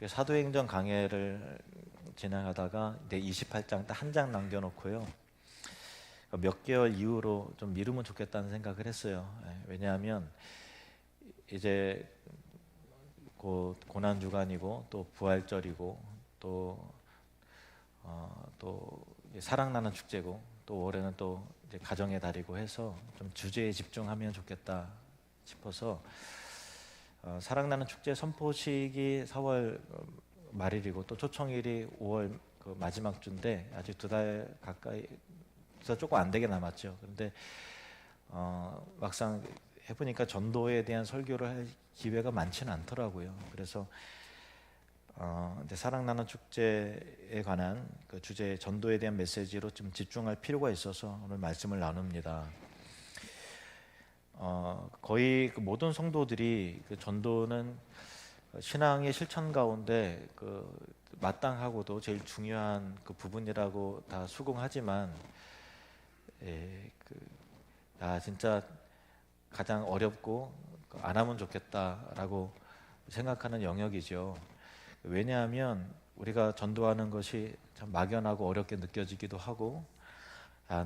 그 사도행전 강해를 진행하다가 이제 28장 딱 한 장 남겨놓고요. 몇 개월 이후로 좀 미루면 좋겠다는 생각을 했어요. 왜냐하면 이제 곧 고난 주간이고 또 부활절이고 또 사랑나는 축제고 또 올해는 또 이제 가정의 달이고 해서 좀 주제에 집중하면 좋겠다 싶어서 사랑나는 축제 선포식이 4월 말일이고 또 초청일이 5월 그 마지막 주인데 아직 2달 가까이 조금 안 되게 남았죠. 그런데 막상 해보니까 전도에 대한 설교를 할 기회가 많지는 않더라고요. 그래서 이제 사랑나는 축제에 관한 그 주제 전도에 대한 메시지로 좀 집중할 필요가 있어서 오늘 말씀을 나눕니다. 거의 그 모든 성도들이 그 전도는 신앙의 실천 가운데 그 마땅하고도 제일 중요한 그 부분이라고 다 수긍하지만 진짜 가장 어렵고 안 하면 좋겠다라고 생각하는 영역이죠. 왜냐하면 우리가 전도하는 것이 참 막연하고 어렵게 느껴지기도 하고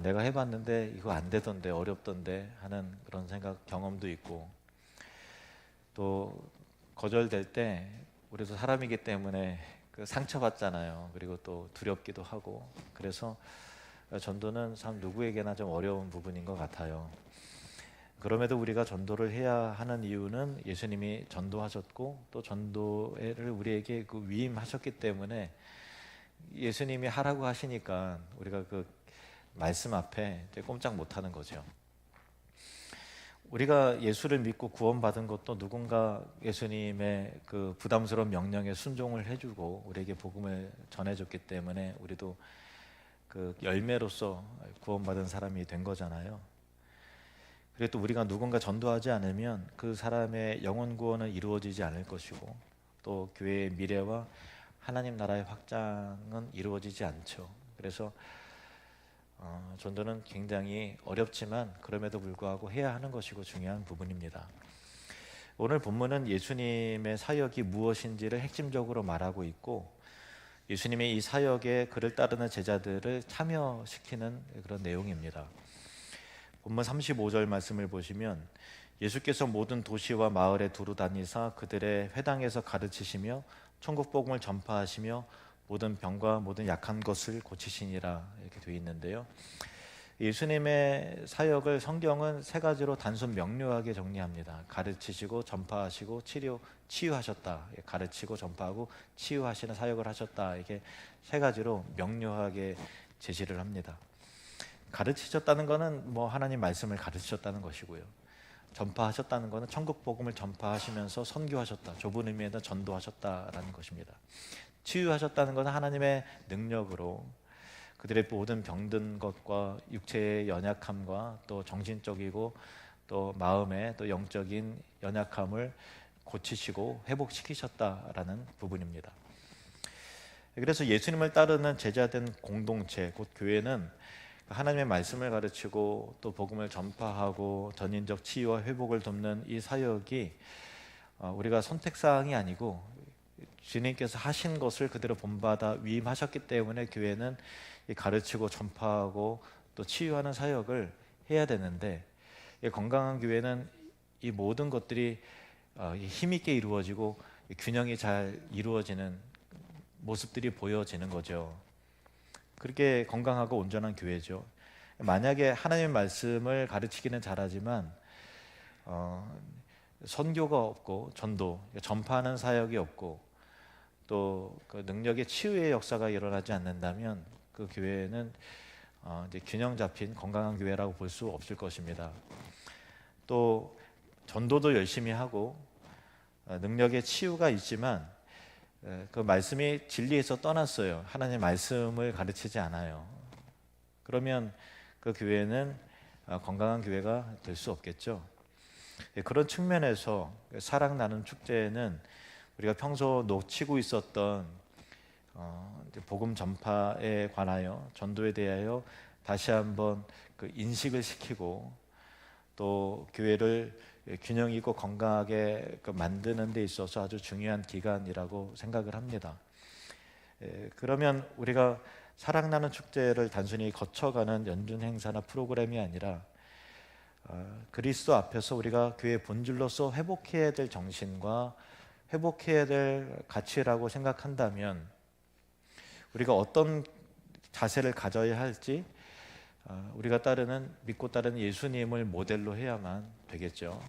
내가 해봤는데 이거 안 되던데 어렵던데 하는 그런 생각 경험도 있고 또 거절될 때 우리도 사람이기 때문에 그 상처받잖아요. 그리고 또 두렵기도 하고 그래서 전도는 참 누구에게나 좀 어려운 부분인 것 같아요. 그럼에도 우리가 전도를 해야 하는 이유는 예수님이 전도하셨고 또 전도를 우리에게 그 위임하셨기 때문에 예수님이 하라고 하시니까 우리가 그 말씀 앞에 이제 꼼짝 못하는 거죠. 우리가 예수를 믿고 구원받은 것도 누군가 예수님의 그 부담스러운 명령에 순종을 해주고 우리에게 복음을 전해줬기 때문에 우리도 그 열매로서 구원받은 사람이 된 거잖아요. 그리고 또 우리가 누군가 전도하지 않으면 그 사람의 영혼 구원은 이루어지지 않을 것이고 또 교회의 미래와 하나님 나라의 확장은 이루어지지 않죠. 그래서 전도는 굉장히 어렵지만 그럼에도 불구하고 해야 하는 것이고 중요한 부분입니다. 오늘 본문은 예수님의 사역이 무엇인지를 핵심적으로 말하고 있고 예수님의 이 사역에 그를 따르는 제자들을 참여시키는 그런 내용입니다. 본문 35절 말씀을 보시면 예수께서 모든 도시와 마을에 두루 다니사 그들의 회당에서 가르치시며 천국 복음을 전파하시며 모든 병과 모든 약한 것을 고치시니라 이렇게 되어 있는데요. 예수님의 사역을 성경은 3가지로 단순 명료하게 정리합니다. 가르치시고 전파하시고 치유하셨다. 가르치고 전파하고 치유하시는 사역을 하셨다. 이게 3가지로 명료하게 제시를 합니다. 가르치셨다는 것은 뭐 하나님 말씀을 가르치셨다는 것이고요. 전파하셨다는 것은 천국 복음을 전파하시면서 선교하셨다. 좁은 의미에서 전도하셨다라는 것입니다. 치유하셨다는 것은 하나님의 능력으로 그들의 모든 병든 것과 육체의 연약함과 또 정신적이고 또 마음의 또 영적인 연약함을 고치시고 회복시키셨다라는 부분입니다. 그래서 예수님을 따르는 제자된 공동체 곧 교회는 하나님의 말씀을 가르치고 또 복음을 전파하고 전인적 치유와 회복을 돕는 이 사역이 우리가 선택사항이 아니고 주님께서 하신 것을 그대로 본받아 위임하셨기 때문에 교회는 가르치고 전파하고 또 치유하는 사역을 해야 되는데 건강한 교회는 이 모든 것들이 힘있게 이루어지고 균형이 잘 이루어지는 모습들이 보여지는 거죠. 그렇게 건강하고 온전한 교회죠. 만약에 하나님의 말씀을 가르치기는 잘하지만 선교가 없고 전도, 전파하는 사역이 없고 또 그 능력의 치유의 역사가 일어나지 않는다면 그 교회는 이제 균형 잡힌 건강한 교회라고 볼 수 없을 것입니다. 또 전도도 열심히 하고 능력의 치유가 있지만 그 말씀이 진리에서 떠났어요. 하나님의 말씀을 가르치지 않아요. 그러면 그 교회는 건강한 교회가 될 수 없겠죠. 그런 측면에서 사랑나는 축제는 우리가 평소 놓치고 있었던 복음 전파에 관하여 전도에 대하여 다시 한번 그 인식을 시키고 또 교회를 균형 있고 건강하게 만드는 데 있어서 아주 중요한 기간이라고 생각을 합니다. 그러면 우리가 사랑나는 축제를 단순히 거쳐가는 연중 행사나 프로그램이 아니라 그리스도 앞에서 우리가 교회 본질로서 회복해야 될 정신과 회복해야 될 가치라고 생각한다면 우리가 어떤 자세를 가져야 할지 우리가 믿고 따르는 예수님을 모델로 해야만 되겠죠.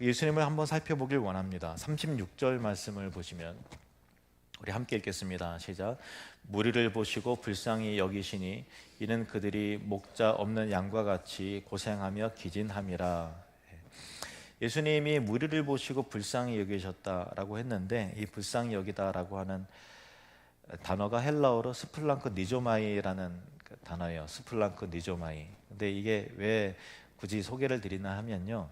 예수님을 한번 살펴보길 원합니다. 36절 말씀을 보시면 우리 함께 읽겠습니다. 시작. 무리를 보시고 불쌍히 여기시니 이는 그들이 목자 없는 양과 같이 고생하며 기진함이라. 예수님이 무리를 보시고 불쌍히 여기셨다라고 했는데 이 불쌍히 여기다라고 하는 단어가 헬라어로 스플랑크 니조마이라는 단어예요. 스플랑크 니조마이. 근데 이게 왜 굳이 소개를 드리나 하면요,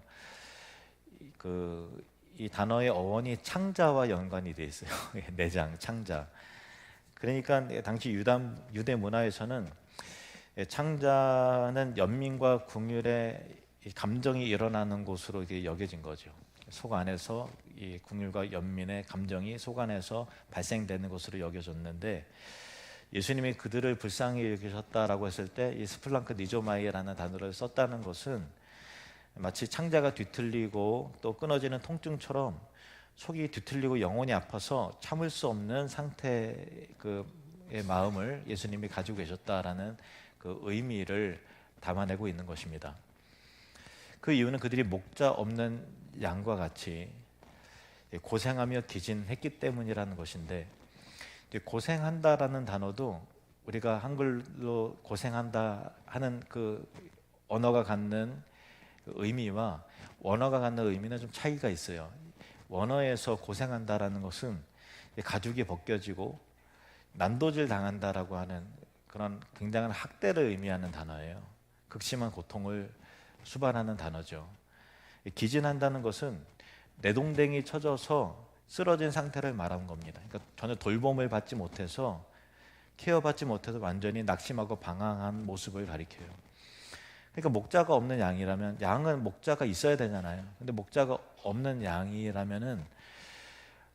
이 단어의 어원이 창자와 연관이 돼 있어요. 내장, 창자. 그러니까 당시 유대 문화에서는 창자는 연민과 긍휼의 감정이 일어나는 곳으로 이게 여겨진 거죠. 속 안에서 이 긍휼과 연민의 감정이 속 안에서 발생되는 것으로 여겨졌는데 예수님이 그들을 불쌍히 여기셨다라고 했을 때 이 스플랑크 니조마이라는 단어를 썼다는 것은 마치 창자가 뒤틀리고 또 끊어지는 통증처럼 속이 뒤틀리고 영혼이 아파서 참을 수 없는 상태의 마음을 예수님이 가지고 계셨다라는 그 의미를 담아내고 있는 것입니다. 그 이유는 그들이 목자 없는 양과 같이 고생하며 기진했기 때문이라는 것인데, 고생한다라는 단어도 우리가 한글로 고생한다 하는 그 언어가 갖는 의미와 원어가 갖는 의미는 좀 차이가 있어요. 원어에서 고생한다라는 것은 가죽이 벗겨지고 난도질 당한다라고 하는 그런 굉장한 학대를 의미하는 단어예요. 극심한 고통을 수반하는 단어죠. 기진한다는 것은 내동댕이 쳐져서 쓰러진 상태를 말하는 겁니다. 그러니까 전혀 돌봄을 받지 못해서 케어받지 못해서 완전히 낙심하고 방황한 모습을 가리켜요. 그러니까 목자가 없는 양이라면 양은 목자가 있어야 되잖아요. 근데 목자가 없는 양이라면은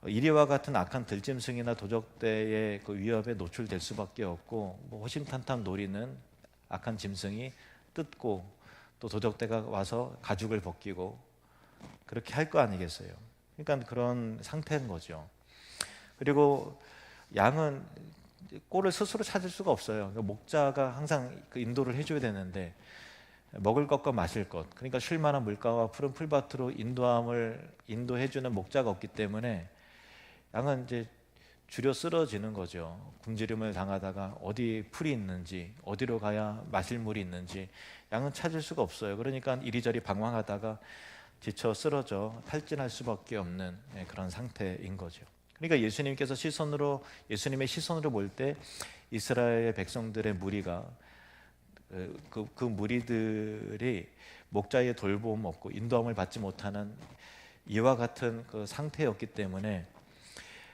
이리와 같은 악한 들짐승이나 도적대의 그 위협에 노출될 수밖에 없고 호심탄탄 노리는 악한 짐승이 뜯고 또 도적대가 와서 가죽을 벗기고 그렇게 할 거 아니겠어요. 그러니까 그런 상태인 거죠. 그리고 양은 꼴을 스스로 찾을 수가 없어요. 그러니까 목자가 항상 그 인도를 해줘야 되는데 먹을 것과 마실 것, 그러니까 쉴 만한 물가와 푸른 풀밭으로 인도해주는 목자가 없기 때문에 양은 이제 주려 쓰러지는 거죠. 굶주림을 당하다가 어디 풀이 있는지, 어디로 가야 마실 물이 있는지 양은 찾을 수가 없어요. 그러니까 이리저리 방황하다가 지쳐 쓰러져 탈진할 수밖에 없는 그런 상태인 거죠. 그러니까 예수님의 시선으로 볼 때 이스라엘 백성들의 무리가 그 무리들이 목자의 돌봄 없고 인도함을 받지 못하는 이와 같은 그 상태였기 때문에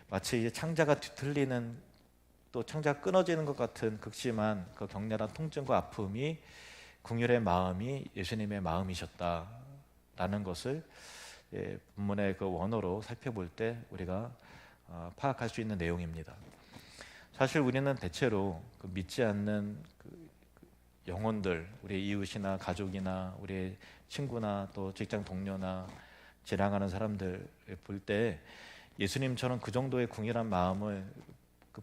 마치 창자가 뒤틀리는 또 창자가 끊어지는 것 같은 극심한 그 격렬한 통증과 아픔이 긍휼의 마음이 예수님의 마음이셨다라는 것을 본문의 그 원어로 살펴볼 때 우리가 파악할 수 있는 내용입니다. 사실 우리는 대체로 그 믿지 않는 영혼들, 우리 이웃이나 가족이나 우리 친구나 또 직장 동료나 지나가는 사람들 볼 때 예수님처럼 그 정도의 긍휼한 마음을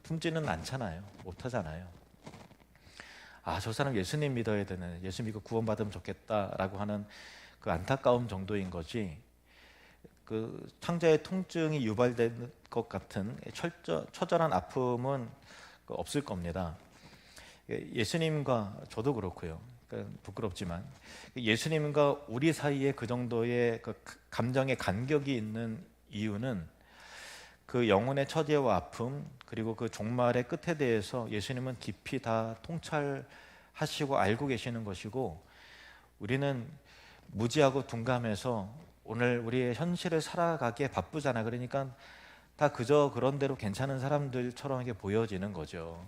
품지는 않잖아요. 못하잖아요. 저 사람 예수님 믿어야 되는, 예수 믿고 구원받으면 좋겠다라고 하는 그 안타까움 정도인 거지, 그 창자의 통증이 유발된 것 같은 처절한 아픔은 없을 겁니다. 예수님과 저도 그렇고요. 그러니까 부끄럽지만 예수님과 우리 사이에 그 정도의 그 감정의 간격이 있는 이유는 그 영혼의 처지와 아픔 그리고 그 종말의 끝에 대해서 예수님은 깊이 다 통찰하시고 알고 계시는 것이고, 우리는 무지하고 둔감해서 오늘 우리의 현실을 살아가기에 바쁘잖아. 그러니까 다 그저 그런 대로 괜찮은 사람들처럼 이게 보여지는 거죠.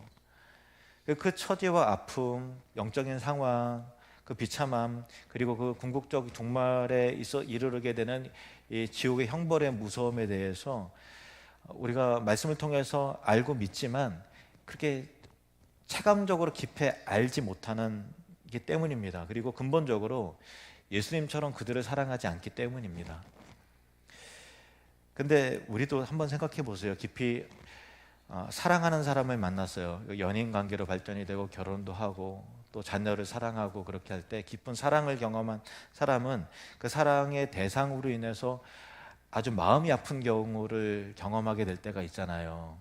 그 처지와 아픔, 영적인 상황, 그 비참함, 그리고 그 궁극적 종말에 있어 이르게 되는 이 지옥의 형벌의 무서움에 대해서 우리가 말씀을 통해서 알고 믿지만 그렇게 체감적으로 깊이 알지 못하는 게 때문입니다. 그리고 근본적으로 예수님처럼 그들을 사랑하지 않기 때문입니다. 근데 우리도 한번 생각해 보세요. 깊이 사랑하는 사람을 만났어요. 연인 관계로 발전이 되고 결혼도 하고 또 자녀를 사랑하고 그렇게 할 때 깊은 사랑을 경험한 사람은 그 사랑의 대상으로 인해서 아주 마음이 아픈 경우를 경험하게 될 때가 있잖아요.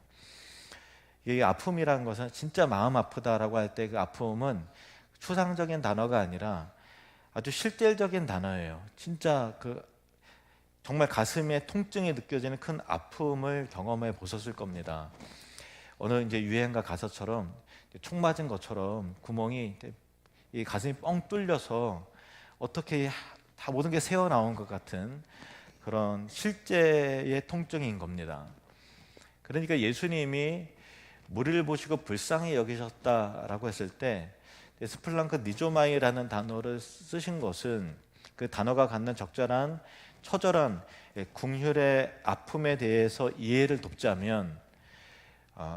이 아픔이라는 것은 진짜 마음 아프다라고 할 때 그 아픔은 추상적인 단어가 아니라 아주 실질적인 단어예요. 진짜 그 정말 가슴에 통증이 느껴지는 큰 아픔을 경험해 보셨을 겁니다. 어느 이제 유행가 가사처럼 총 맞은 것처럼 구멍이 이 가슴이 뻥 뚫려서 어떻게 다 모든 게 새어 나온 것 같은 그런 실제의 통증인 겁니다. 그러니까 예수님이 무리를 보시고 불쌍히 여기셨다라고 했을 때 스플랑크 니조마이라는 단어를 쓰신 것은 그 단어가 갖는 적절한 처절한 궁혈의 아픔에 대해서 이해를 돕자면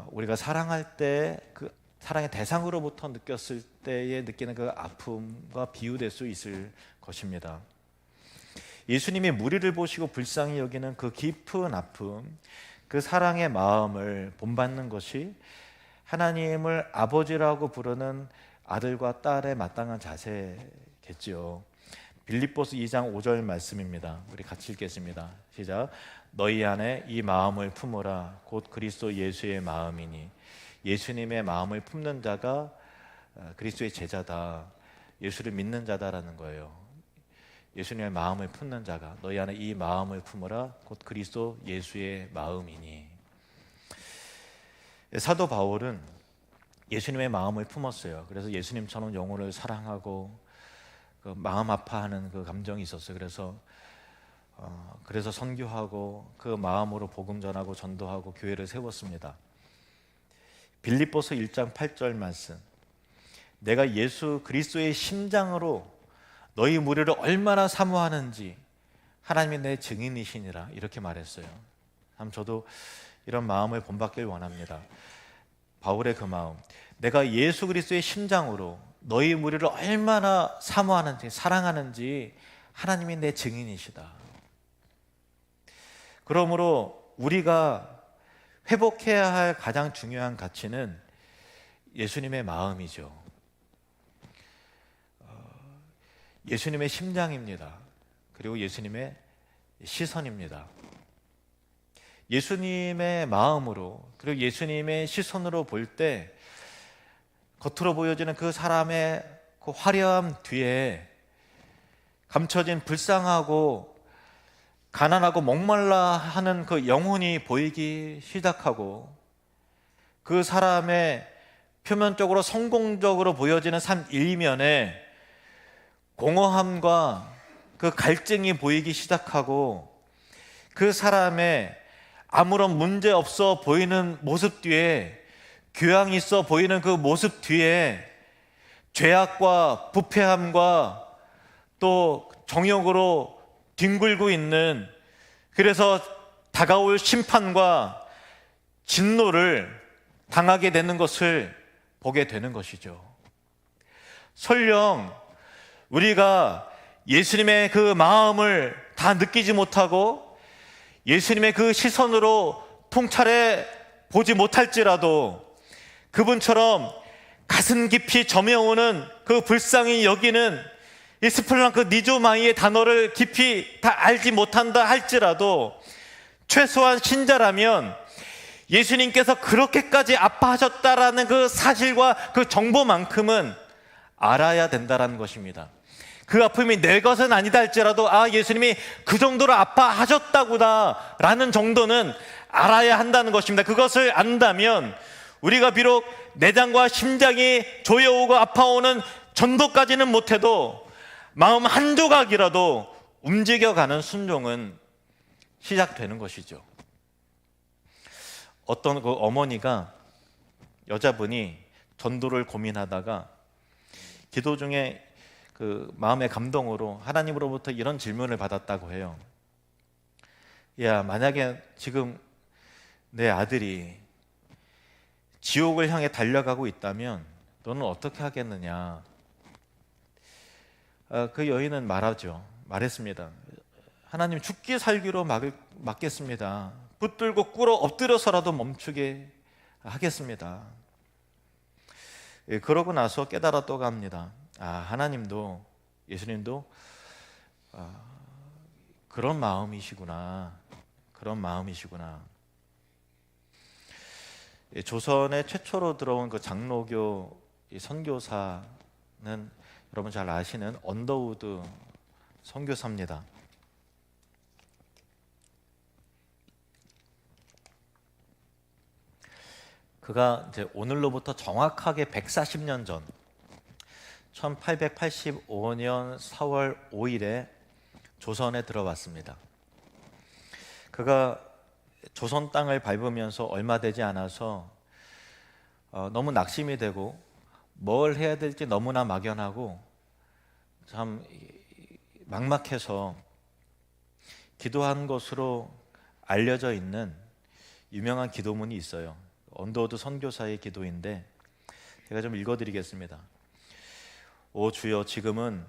우리가 사랑할 때 그 사랑의 대상으로부터 느꼈을 때에 느끼는 그 아픔과 비유될 수 있을 것입니다. 예수님이 무리를 보시고 불쌍히 여기는 그 깊은 아픔, 그 사랑의 마음을 본받는 것이 하나님을 아버지라고 부르는 아들과 딸의 마땅한 자세겠지요. 빌립보서 2장 5절 말씀입니다. 우리 같이 읽겠습니다. 시작. 너희 안에 이 마음을 품으라. 곧 그리스도 예수의 마음이니. 예수님의 마음을 품는 자가 그리스도의 제자다. 예수를 믿는 자다라는 거예요. 예수님의 마음을 품는 자가 너희 안에 이 마음을 품으라. 곧 그리스도 예수의 마음이니. 사도 바울은 예수님의 마음을 품었어요. 그래서 예수님처럼 영혼을 사랑하고 그 마음 아파하는 그 감정이 있었어요. 그래서 선교하고 그 마음으로 복음 전하고 전도하고 교회를 세웠습니다. 빌립보서 1장 8절 말씀. 내가 예수 그리스도의 심장으로 너희 무리를 얼마나 사모하는지 하나님이 내 증인이시니라 이렇게 말했어요. 저도 이런 마음을 본받길 원합니다. 바울의 그 마음, 내가 예수 그리스도의 심장으로 너희 무리를 얼마나 사모하는지 사랑하는지 하나님이 내 증인이시다. 그러므로 우리가 회복해야 할 가장 중요한 가치는 예수님의 마음이죠. 예수님의 심장입니다. 그리고 예수님의 시선입니다. 예수님의 마음으로 그리고 예수님의 시선으로 볼 때 겉으로 보여지는 그 사람의 그 화려함 뒤에 감춰진 불쌍하고 가난하고 목말라 하는 그 영혼이 보이기 시작하고 그 사람의 표면적으로 성공적으로 보여지는 삶 일면에 공허함과 그 갈증이 보이기 시작하고 그 사람의 아무런 문제 없어 보이는 모습 뒤에 교양이 있어 보이는 그 모습 뒤에 죄악과 부패함과 또 정욕으로 뒹굴고 있는 그래서 다가올 심판과 진노를 당하게 되는 것을 보게 되는 것이죠. 설령 우리가 예수님의 그 마음을 다 느끼지 못하고 예수님의 그 시선으로 통찰해 보지 못할지라도 그분처럼 가슴 깊이 점여오는 그 불쌍히 여기는 이 스플랑크 니조마이의 단어를 깊이 다 알지 못한다 할지라도 최소한 신자라면 예수님께서 그렇게까지 아파하셨다라는 그 사실과 그 정보만큼은 알아야 된다라는 것입니다. 그 아픔이 내 것은 아니다 할지라도 예수님이 그 정도로 아파하셨다구나라는 정도는 알아야 한다는 것입니다. 그것을 안다면 우리가 비록 내장과 심장이 조여오고 아파오는 전도까지는 못해도 마음 한 조각이라도 움직여가는 순종은 시작되는 것이죠. 어떤 그 어머니가 여자분이 전도를 고민하다가 기도 중에 그 마음의 감동으로 하나님으로부터 이런 질문을 받았다고 해요. 야, 만약에 지금 내 아들이 지옥을 향해 달려가고 있다면 너는 어떻게 하겠느냐? 그 여인은 말했습니다. 하나님, 죽기 살기로 막겠습니다. 붙들고 꿇어 엎드려서라도 멈추게 하겠습니다. 그러고 나서 깨달았다고 합니다. 하나님도, 예수님도 그런 마음이시구나. 조선에 최초로 들어온 그 장로교 선교사는 여러분 잘 아시는 언더우드 선교사입니다. 그가 이제 오늘로부터 정확하게 140년 전 1885년 4월 5일에 조선에 들어왔습니다. 그가 조선 땅을 밟으면서 얼마 되지 않아서 너무 낙심이 되고 뭘 해야 될지 너무나 막연하고 참 막막해서 기도한 것으로 알려져 있는 유명한 기도문이 있어요. 언더우드 선교사의 기도인데 제가 좀 읽어드리겠습니다. 오 주여, 지금은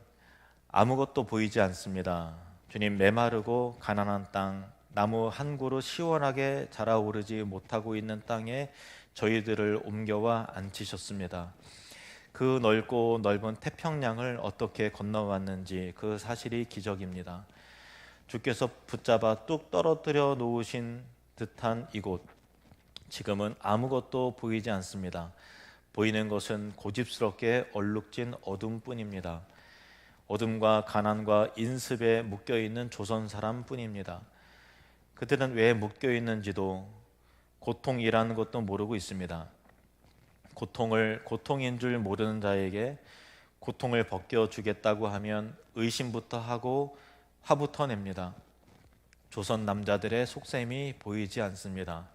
아무것도 보이지 않습니다. 주님, 메마르고 가난한 땅, 나무 한 그루 시원하게 자라오르지 못하고 있는 땅에 저희들을 옮겨와 앉히셨습니다. 그 넓고 넓은 태평양을 어떻게 건너왔는지 그 사실이 기적입니다. 주께서 붙잡아 뚝 떨어뜨려 놓으신 듯한 이곳, 지금은 아무것도 보이지 않습니다. 보이는 것은 고집스럽게 얼룩진 어둠뿐입니다. 어둠과 가난과 인습에 묶여있는 조선 사람뿐입니다. 그들은 왜 묶여있는지도 고통이라는 것도 모르고 있습니다. 고통을 고통인 줄 모르는 자에게 고통을 벗겨주겠다고 하면 의심부터 하고 화부터 냅니다. 조선 남자들의 속셈이 보이지 않습니다.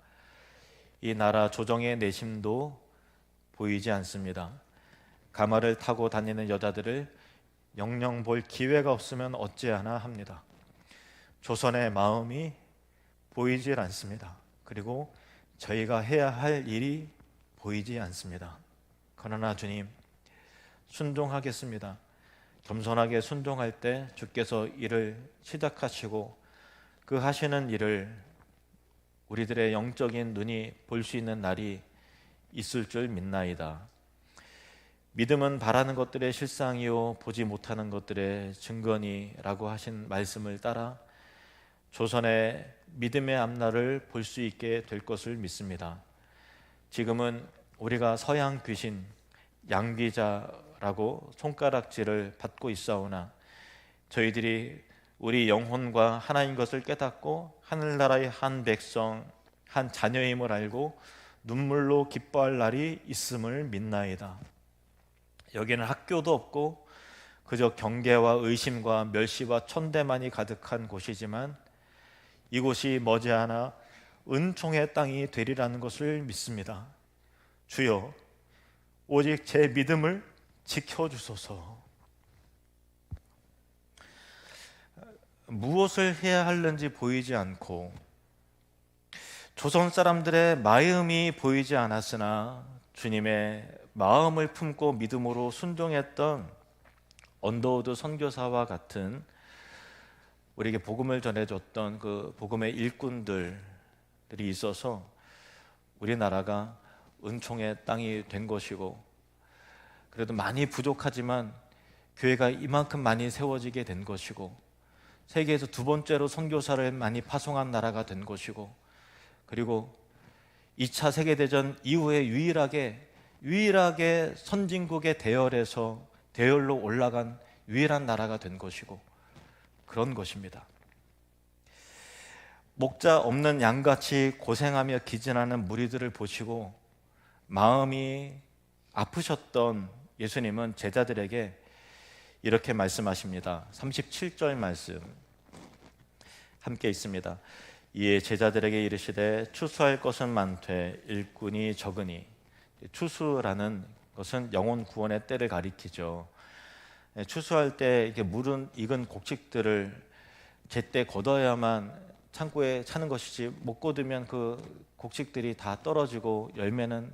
이 나라 조정의 내심도 보이지 않습니다. 가마를 타고 다니는 여자들을 영영 볼 기회가 없으면 어찌하나 합니다. 조선의 마음이 보이질 않습니다. 그리고 저희가 해야 할 일이 보이지 않습니다. 그러나 주님, 순종하겠습니다. 겸손하게 순종할 때 주께서 일을 시작하시고 그 하시는 일을 우리들의 영적인 눈이 볼 수 있는 날이 있을 줄 믿나이다. 믿음은 바라는 것들의 실상이요 보지 못하는 것들의 증거니라고 하신 말씀을 따라 조선의 믿음의 앞날을 볼 수 있게 될 것을 믿습니다. 지금은 우리가 서양 귀신, 양귀자라고 손가락질을 받고 있사오나 저희들이 우리 영혼과 하나인 것을 깨닫고 하늘나라의 한 백성, 한 자녀임을 알고 눈물로 기뻐할 날이 있음을 믿나이다. 여기는 학교도 없고 그저 경계와 의심과 멸시와 천대만이 가득한 곳이지만 이곳이 머지않아 은총의 땅이 되리라는 것을 믿습니다. 주여, 오직 제 믿음을 지켜주소서. 무엇을 해야 하는지 보이지 않고 조선 사람들의 마음이 보이지 않았으나 주님의 마음을 품고 믿음으로 순종했던 언더우드 선교사와 같은 우리에게 복음을 전해줬던 그 복음의 일꾼들이 있어서 우리나라가 은총의 땅이 된 것이고, 그래도 많이 부족하지만 교회가 이만큼 많이 세워지게 된 것이고, 세계에서 두 번째로 선교사를 많이 파송한 나라가 된 것이고, 그리고 2차 세계대전 이후에 유일하게 선진국의 대열로 올라간 유일한 나라가 된 것이고, 그런 것입니다. 목자 없는 양같이 고생하며 기진하는 무리들을 보시고 마음이 아프셨던 예수님은 제자들에게 이렇게 말씀하십니다. 37절 말씀 함께 있습니다. 이에 제자들에게 이르시되 추수할 것은 많되 일꾼이 적으니, 추수라는 것은 영혼 구원의 때를 가리키죠. 추수할 때 이렇게 물은 익은 곡식들을 제때 걷어야만 창고에 차는 것이지, 못 걷으면 그 곡식들이 다 떨어지고 열매는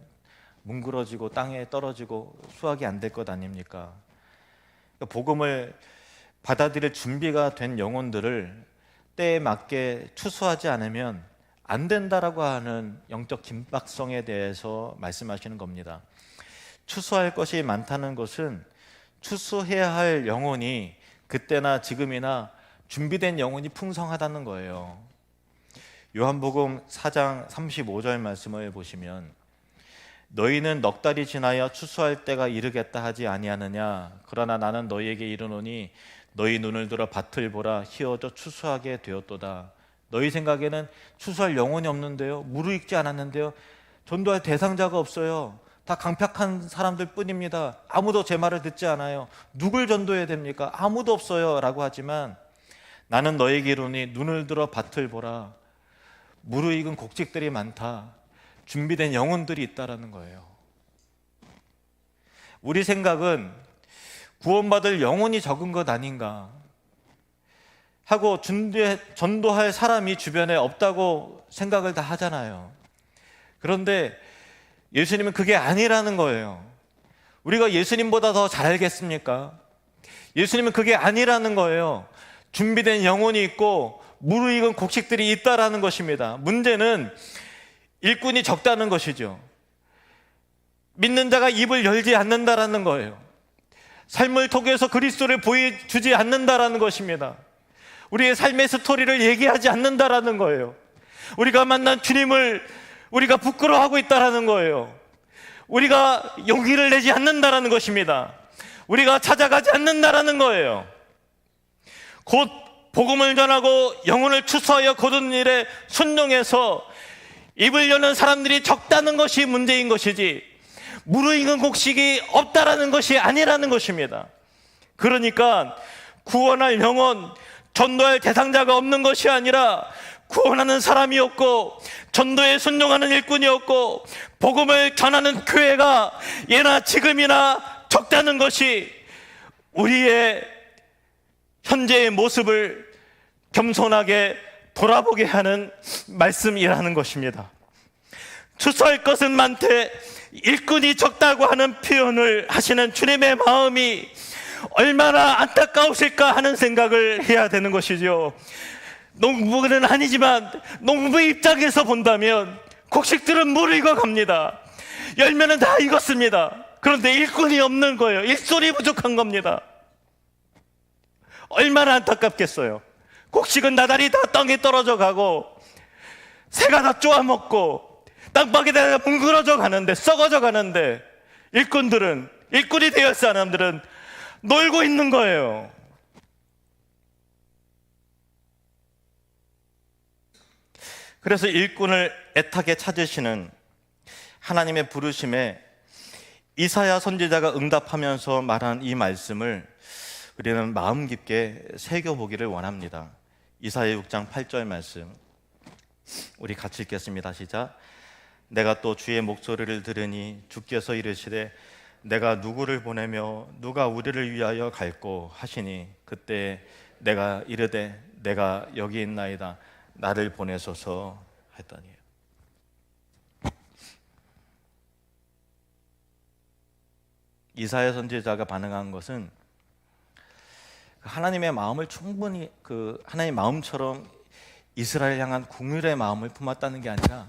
뭉그러지고 땅에 떨어지고 수확이 안 될 것 아닙니까? 복음을 받아들일 준비가 된 영혼들을 때에 맞게 추수하지 않으면 안 된다라고 하는 영적 긴박성에 대해서 말씀하시는 겁니다. 추수할 것이 많다는 것은 추수해야 할 영혼이 그때나 지금이나 준비된 영혼이 풍성하다는 거예요. 요한복음 4장 35절 말씀을 보시면 너희는 넉 달이 지나야 추수할 때가 이르겠다 하지 아니하느냐? 그러나 나는 너희에게 이르노니 너희 눈을 들어 밭을 보라, 희어져 추수하게 되었도다. 너희 생각에는 추수할 영혼이 없는데요, 무르익지 않았는데요, 전도할 대상자가 없어요, 다 강팍한 사람들 뿐입니다, 아무도 제 말을 듣지 않아요, 누굴 전도해야 됩니까? 아무도 없어요 라고 하지만 나는 너희에게 이르노니 눈을 들어 밭을 보라, 무르익은 곡식들이 많다, 준비된 영혼들이 있다라는 거예요. 우리 생각은 구원받을 영혼이 적은 것 아닌가 하고 전도할 사람이 주변에 없다고 생각을 다 하잖아요. 그런데 예수님은 그게 아니라는 거예요. 우리가 예수님보다 더 잘 알겠습니까? 예수님은 그게 아니라는 거예요. 준비된 영혼이 있고 무르익은 곡식들이 있다라는 것입니다. 문제는 일꾼이 적다는 것이죠. 믿는 자가 입을 열지 않는다라는 거예요. 삶을 통해서 그리스도를 보여주지 않는다라는 것입니다. 우리의 삶의 스토리를 얘기하지 않는다라는 거예요. 우리가 만난 주님을 우리가 부끄러워하고 있다라는 거예요. 우리가 용기를 내지 않는다라는 것입니다. 우리가 찾아가지 않는다라는 거예요. 곧 복음을 전하고 영혼을 추수하여 거두는 일에 순종해서 입을 여는 사람들이 적다는 것이 문제인 것이지, 무르익은 곡식이 없다라는 것이 아니라는 것입니다. 그러니까 구원할 영혼, 전도할 대상자가 없는 것이 아니라 구원하는 사람이 없고 전도에 순종하는 일꾼이 없고 복음을 전하는 교회가 예나 지금이나 적다는 것이 우리의 현재의 모습을 겸손하게 돌아보게 하는 말씀이라는 것입니다. 추수할 것은 많되 일꾼이 적다고 하는 표현을 하시는 주님의 마음이 얼마나 안타까우실까 하는 생각을 해야 되는 것이죠. 농부는 아니지만 농부의 입장에서 본다면 곡식들은 무르익어 갑니다. 열매는 다 익었습니다. 그런데 일꾼이 없는 거예요. 일손이 부족한 겁니다. 얼마나 안타깝겠어요. 곡식은 나달이 다 땅에 떨어져 가고 새가 다 쪼아먹고 땅바닥에 뭉그러져 가는데, 썩어져 가는데 일꾼이 되어 사람들은 놀고 있는 거예요. 그래서 일꾼을 애타게 찾으시는 하나님의 부르심에 이사야 선지자가 응답하면서 말한 이 말씀을 우리는 마음 깊게 새겨보기를 원합니다. 이사야 6장 8절 말씀 우리 같이 읽겠습니다. 시작. 내가 또 주의 목소리를 들으니 주께서 이르시되 내가 누구를 보내며 누가 우리를 위하여 갈꼬 하시니 그때 내가 이르되 내가 여기 있나이다 나를 보내소서 했더니. 이사야 선지자가 반응한 것은 하나님의 마음을 충분히 하나님의 마음처럼 이스라엘 향한 긍휼의 마음을 품었다는 게 아니라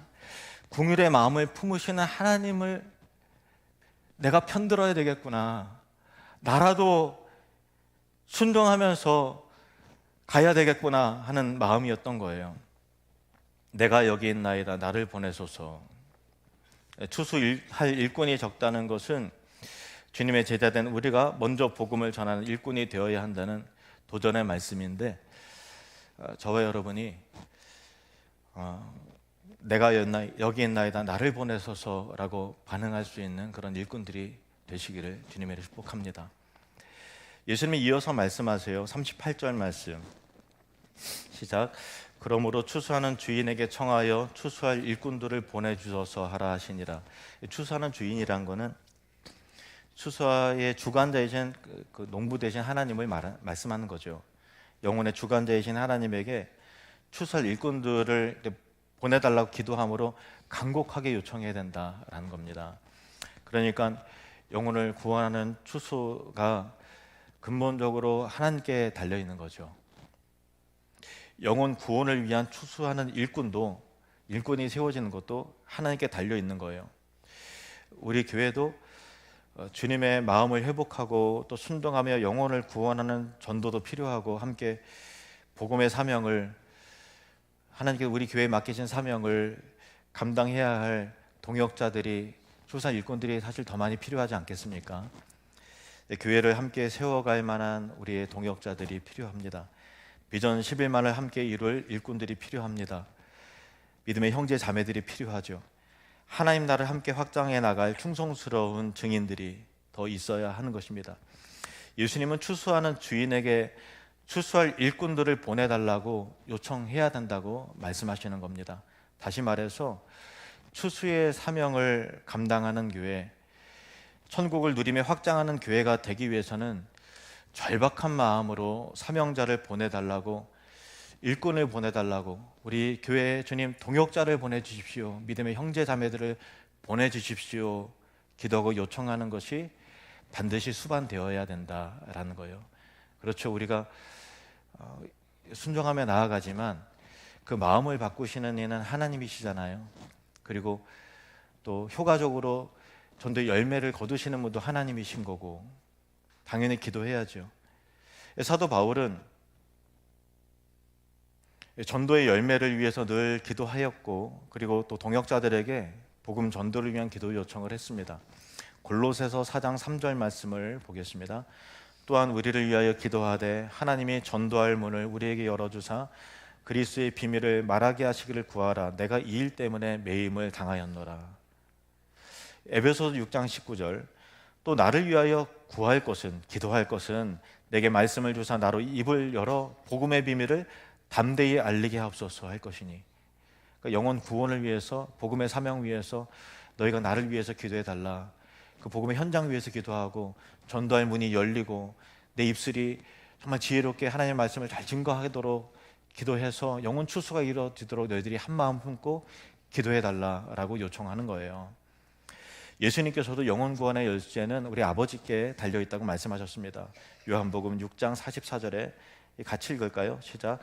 긍휼의 마음을 품으시는 하나님을 내가 편들어야 되겠구나, 나라도 순종하면서 가야 되겠구나 하는 마음이었던 거예요. 내가 여기 있나이다 나를 보내소서. 추수할 일꾼이 적다는 것은 주님의 제자된 우리가 먼저 복음을 전하는 일꾼이 되어야 한다는 도전의 말씀인데, 저와 여러분이 내가 여기 있나이다 나를 보내소서라고 반응할 수 있는 그런 일꾼들이 되시기를 주님의 축복합니다. 예수님이 이어서 말씀하세요. 38절 말씀 시작. 그러므로 추수하는 주인에게 청하여 추수할 일꾼들을 보내주소서 하라 하시니라. 추수하는 주인이란 거는 추수의 주관자이신 그 농부 대신 하나님을 말씀하는 거죠. 영혼의 주관자이신 하나님에게 추수할 일꾼들을 보내달라고 기도함으로 간곡하게 요청해야 된다라는 겁니다. 그러니까 영혼을 구원하는 추수가 근본적으로 하나님께 달려 있는 거죠. 영혼 구원을 위한 추수하는 일꾼이 세워지는 것도 하나님께 달려 있는 거예요. 우리 교회도 주님의 마음을 회복하고 또 순종하며 영혼을 구원하는 전도도 필요하고, 함께 복음의 사명을, 하나님께 우리 교회에 맡기신 사명을 감당해야 할 동역자들이, 추수한 일꾼들이 사실 더 많이 필요하지 않겠습니까? 교회를 함께 세워갈 만한 우리의 동역자들이 필요합니다. 비전 11만을 함께 이룰 일꾼들이 필요합니다. 믿음의 형제 자매들이 필요하죠. 하나님 나라를 함께 확장해 나갈 충성스러운 증인들이 더 있어야 하는 것입니다. 예수님은 추수하는 주인에게 추수할 일꾼들을 보내달라고 요청해야 된다고 말씀하시는 겁니다. 다시 말해서 추수의 사명을 감당하는 교회, 천국을 누리며 확장하는 교회가 되기 위해서는 절박한 마음으로 사명자를 보내달라고, 일꾼을 보내달라고, 우리 교회에 주님 동역자를 보내주십시오, 믿음의 형제 자매들을 보내주십시오 기도하고 요청하는 것이 반드시 수반되어야 된다라는 거예요. 그렇죠. 우리가 순종하며 나아가지만 그 마음을 바꾸시는 이는 하나님이시잖아요. 그리고 또 효과적으로 전도의 열매를 거두시는 분도 하나님이신 거고, 당연히 기도해야죠. 사도 바울은 전도의 열매를 위해서 늘 기도하였고, 그리고 또 동역자들에게 복음 전도를 위한 기도 요청을 했습니다. 골로새서 4장 3절 말씀을 보겠습니다. 또한 우리를 위하여 기도하되 하나님이 전도할 문을 우리에게 열어주사 그리스도의 비밀을 말하게 하시기를 구하라. 내가 이 일 때문에 매임을 당하였노라. 에베소서 6장 19절, 또 나를 위하여 구할 것은, 기도할 것은 내게 말씀을 주사 나로 입을 열어 복음의 비밀을 담대히 알리게 하옵소서 할 것이니. 그러니까 영혼 구원을 위해서, 복음의 사명 위해서 너희가 나를 위해서 기도해 달라. 그 복음의 현장 위해서 기도하고, 전도할 문이 열리고 내 입술이 정말 지혜롭게 하나님의 말씀을 잘 증거하도록 기도해서 영혼 추수가 이루어지도록 너희들이 한 마음 품고 기도해 달라라고 요청하는 거예요. 예수님께서도 영혼 구원의 열쇠는 우리 아버지께 달려있다고 말씀하셨습니다. 요한복음 6장 44절에 같이 읽을까요? 시작.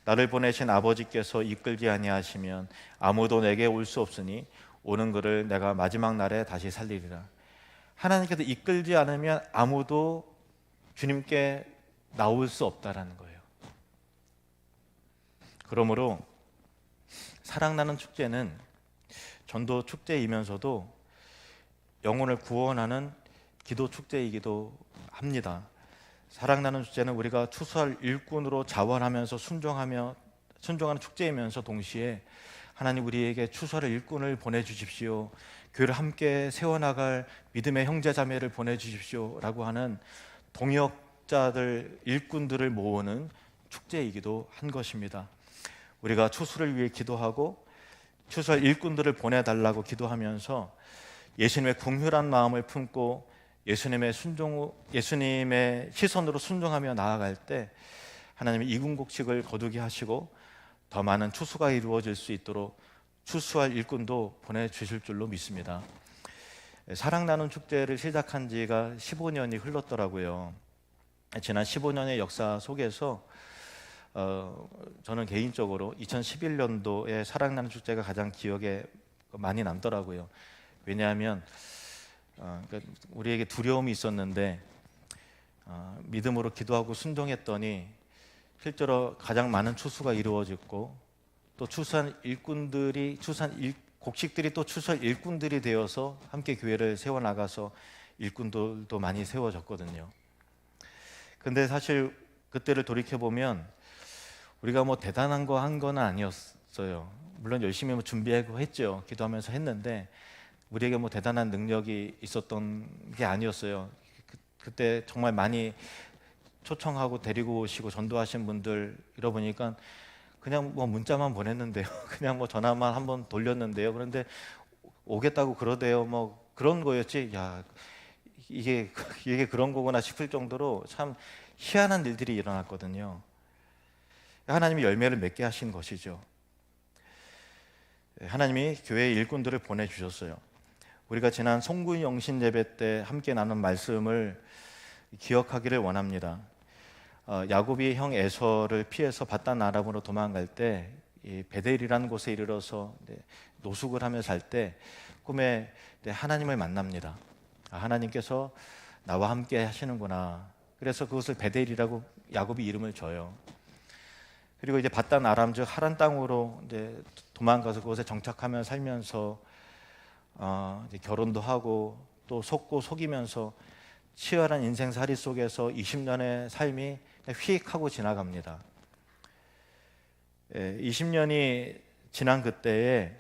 나를 보내신 아버지께서 이끌지 아니하시면 아무도 내게 올 수 없으니 오는 그를 내가 마지막 날에 다시 살리리라. 하나님께서 이끌지 않으면 아무도 주님께 나올 수 없다라는 거예요. 그러므로 사랑나는 축제는 전도 축제이면서도 영혼을 구원하는 기도 축제이기도 합니다. 사랑나는 축제는 우리가 추수할 일꾼으로 자원하면서 순종하는 축제이면서 동시에 하나님 우리에게 추수할 일꾼을 보내주십시오, 교회를 함께 세워나갈 믿음의 형제 자매를 보내주십시오 라고 하는 동역자들, 일꾼들을 모으는 축제이기도 한 것입니다. 우리가 추수를 위해 기도하고 추수할 일꾼들을 보내달라고 기도하면서 예수님의 긍휼한 마음을 품고 예수님의 시선으로 순종하며 나아갈 때 하나님의 이군곡식을 거두게 하시고 더 많은 추수가 이루어질 수 있도록 추수할 일꾼도 보내주실 줄로 믿습니다. 사랑나눔 축제를 시작한 지가 15년이 흘렀더라고요. 지난 15년의 역사 속에서 저는 개인적으로 2011년도에 사랑나눔 축제가 가장 기억에 많이 남더라고요. 왜냐하면 우리에게 두려움이 있었는데 믿음으로 기도하고 순종했더니 실제로 가장 많은 추수가 이루어졌고, 또 곡식들이 또 추수할 일꾼들이 되어서 함께 교회를 세워나가서 일꾼들도 많이 세워졌거든요. 근데 사실 그때를 돌이켜보면 우리가 뭐 대단한 거 한 건 아니었어요. 물론 열심히 준비하고 했죠. 기도하면서 했는데 우리에게 뭐 대단한 능력이 있었던 게 아니었어요. 그때 정말 많이 초청하고 데리고 오시고 전도하신 분들 잃어보니까 그냥 뭐 문자만 보냈는데요. 그냥 뭐 전화만 한번 돌렸는데요. 그런데 오겠다고 그러대요. 뭐 그런 거였지. 야, 이게 그런 거구나 싶을 정도로 참 희한한 일들이 일어났거든요. 하나님이 열매를 맺게 하신 것이죠. 하나님이 교회 일꾼들을 보내주셨어요. 우리가 지난 송구 영신 예배 때 함께 나눈 말씀을 기억하기를 원합니다. 야곱이 형 에서를 피해서 바단 아람으로 도망갈 때 베델이라는 곳에 이르러서 노숙을 하며 살 때 꿈에 하나님을 만납니다. 하나님께서 나와 함께 하시는구나. 그래서 그것을 베델이라고 야곱이 이름을 줘요. 그리고 이제 바단 아람 즉 하란 땅으로 이제 도망가서 그곳에 정착하며 살면서 이제 결혼도 하고 또 속고 속이면서 치열한 인생살이 속에서 20년의 삶이 휙 하고 지나갑니다. 20년이 지난 그때에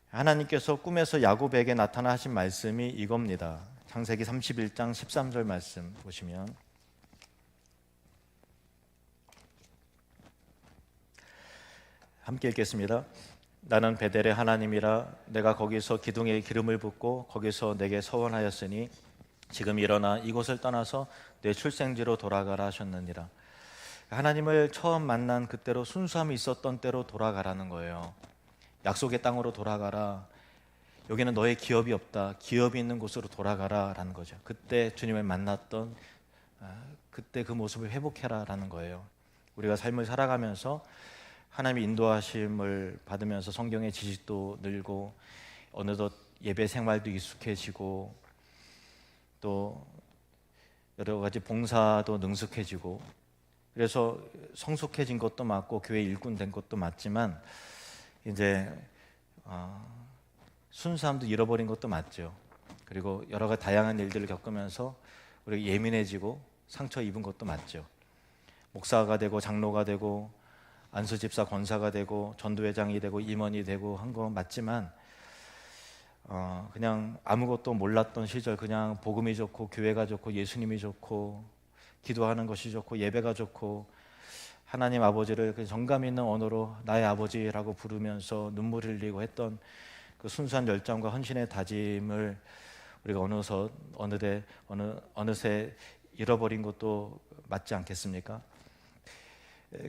하나님께서 꿈에서 야곱에게 나타나 하신 말씀이 이겁니다. 창세기 31장 13절 말씀 보시면 함께 읽겠습니다. 나는 베델의 하나님이라 내가 거기서 기둥에 기름을 붓고 거기서 내게 서원하였으니 지금 일어나 이곳을 떠나서 내 출생지로 돌아가라 하셨느니라. 하나님을 처음 만난 그때로 순수함이 있었던 때로 돌아가라는 거예요. 약속의 땅으로 돌아가라. 여기는 너의 기업이 없다. 기업이 있는 곳으로 돌아가라 라는 거죠. 그때 주님을 만났던 그때 그 모습을 회복해라 라는 거예요. 우리가 삶을 살아가면서 하나님의 인도하심을 받으면서 성경의 지식도 늘고 어느덧 예배 생활도 익숙해지고 또 여러 가지 봉사도 능숙해지고 그래서 성숙해진 것도 맞고 교회 일꾼 된 것도 맞지만 이제 순수함도 잃어버린 것도 맞죠. 그리고 여러 가지 다양한 일들을 겪으면서 우리가 예민해지고 상처 입은 것도 맞죠. 목사가 되고 장로가 되고 안수집사 권사가 되고 전도회장이 되고 임원이 되고 한 거 맞지만 그냥 아무것도 몰랐던 시절 그냥 복음이 좋고 교회가 좋고 예수님이 좋고 기도하는 것이 좋고 예배가 좋고 하나님 아버지를 정감 있는 언어로 나의 아버지라고 부르면서 눈물 흘리고 했던 그 순수한 열정과 헌신의 다짐을 우리가 어느새 잃어버린 것도 맞지 않겠습니까?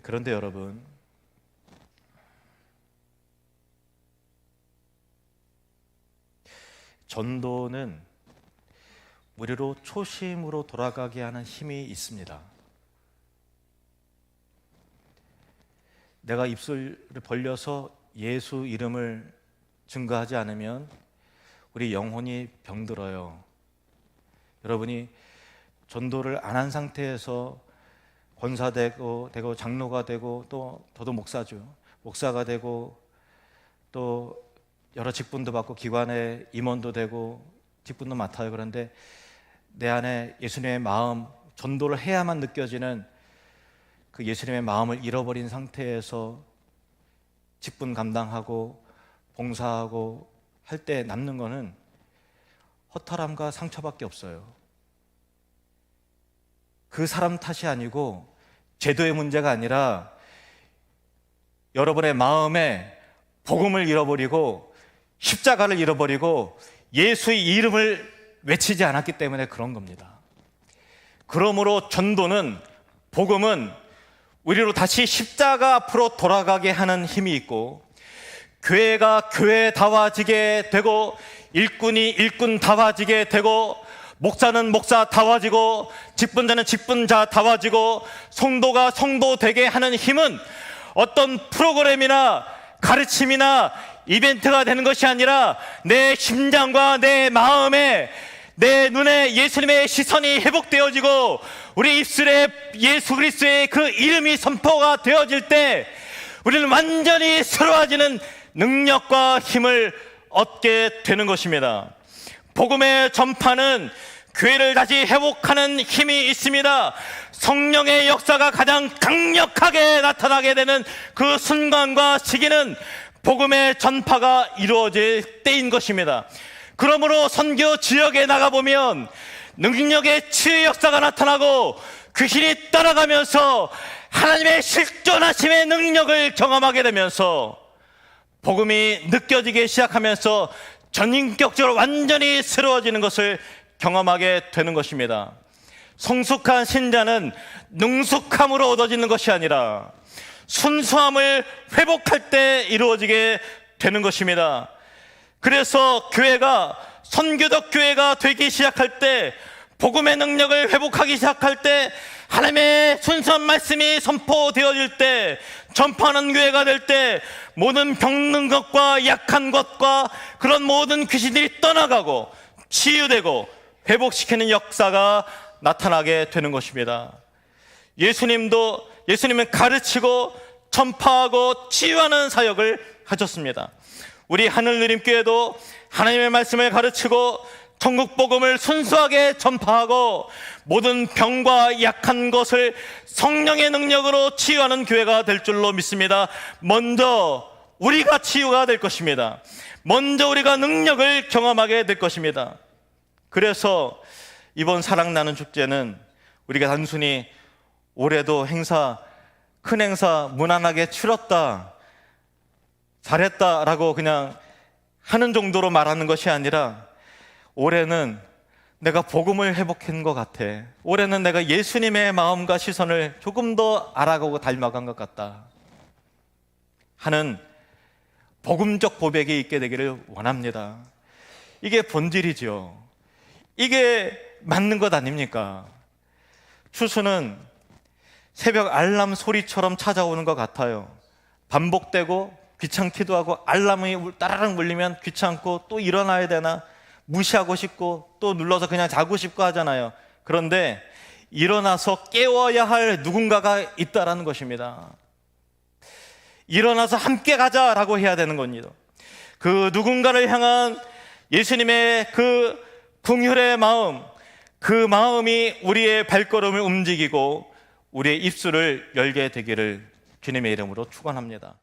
그런데 여러분, 전도는 우리로 초심으로 돌아가게 하는 힘이 있습니다. 내가 입술을 벌려서 예수 이름을 증거하지 않으면 우리 영혼이 병들어요. 여러분이 전도를 안 한 상태에서 권사되고 장로가 되고 또 저도 목사죠. 목사가 되고 또 여러 직분도 받고 기관의 임원도 되고 직분도 맡아요. 그런데 내 안에 예수님의 마음, 전도를 해야만 느껴지는 그 예수님의 마음을 잃어버린 상태에서 직분 감당하고 봉사하고 할 때 남는 거는 허탈함과 상처밖에 없어요. 그 사람 탓이 아니고 제도의 문제가 아니라 여러분의 마음에 복음을 잃어버리고 십자가를 잃어버리고 예수의 이름을 외치지 않았기 때문에 그런 겁니다. 그러므로 전도는, 복음은 우리로 다시 십자가 앞으로 돌아가게 하는 힘이 있고 교회가 교회다워지게 되고 일꾼이 일꾼다워지게 되고 목사는 목사다워지고 직분자는 직분자다워지고 성도가 성도되게 하는 힘은 어떤 프로그램이나 가르침이나 이벤트가 되는 것이 아니라 내 심장과 내 마음에 내 눈에 예수님의 시선이 회복되어지고 우리 입술에 예수 그리스도의 그 이름이 선포가 되어질 때 우리는 완전히 새로워지는 능력과 힘을 얻게 되는 것입니다. 복음의 전파는 교회를 다시 회복하는 힘이 있습니다. 성령의 역사가 가장 강력하게 나타나게 되는 그 순간과 시기는 복음의 전파가 이루어질 때인 것입니다. 그러므로 선교 지역에 나가보면 능력의 치유 역사가 나타나고 귀신이 따라가면서 하나님의 실존하심의 능력을 경험하게 되면서 복음이 느껴지기 시작하면서 전인격적으로 완전히 새로워지는 것을 경험하게 되는 것입니다. 성숙한 신자는 능숙함으로 얻어지는 것이 아니라 순수함을 회복할 때 이루어지게 되는 것입니다. 그래서 교회가 선교적 교회가 되기 시작할 때, 복음의 능력을 회복하기 시작할 때, 하나님의 순수한 말씀이 선포되어질 때, 전파하는 교회가 될 때, 모든 병든 것과 약한 것과 그런 모든 귀신들이 떠나가고 치유되고 회복시키는 역사가 나타나게 되는 것입니다. 예수님은 가르치고 전파하고 치유하는 사역을 하셨습니다. 우리 하늘누림교회도 하나님의 말씀을 가르치고 천국 복음을 순수하게 전파하고 모든 병과 약한 것을 성령의 능력으로 치유하는 교회가 될 줄로 믿습니다. 먼저 우리가 치유가 될 것입니다. 먼저 우리가 능력을 경험하게 될 것입니다. 그래서 이번 사랑나는 축제는 우리가 단순히 올해도 큰 행사 무난하게 치렀다, 잘했다라고 그냥 하는 정도로 말하는 것이 아니라, 올해는 내가 복음을 회복한 것 같아, 올해는 내가 예수님의 마음과 시선을 조금 더 알아가고 닮아간 것 같다 하는 복음적 고백이 있게 되기를 원합니다. 이게 본질이죠. 이게 맞는 것 아닙니까? 추수는 새벽 알람 소리처럼 찾아오는 것 같아요. 반복되고 귀찮기도 하고, 알람이 따라락 울리면 귀찮고 또 일어나야 되나, 무시하고 싶고 또 눌러서 그냥 자고 싶고 하잖아요. 그런데 일어나서 깨워야 할 누군가가 있다라는 것입니다. 일어나서 함께 가자라고 해야 되는 겁니다. 그 누군가를 향한 예수님의 그 긍휼의 마음, 그 마음이 우리의 발걸음을 움직이고 우리의 입술을 열게 되기를 주님의 이름으로 축원합니다.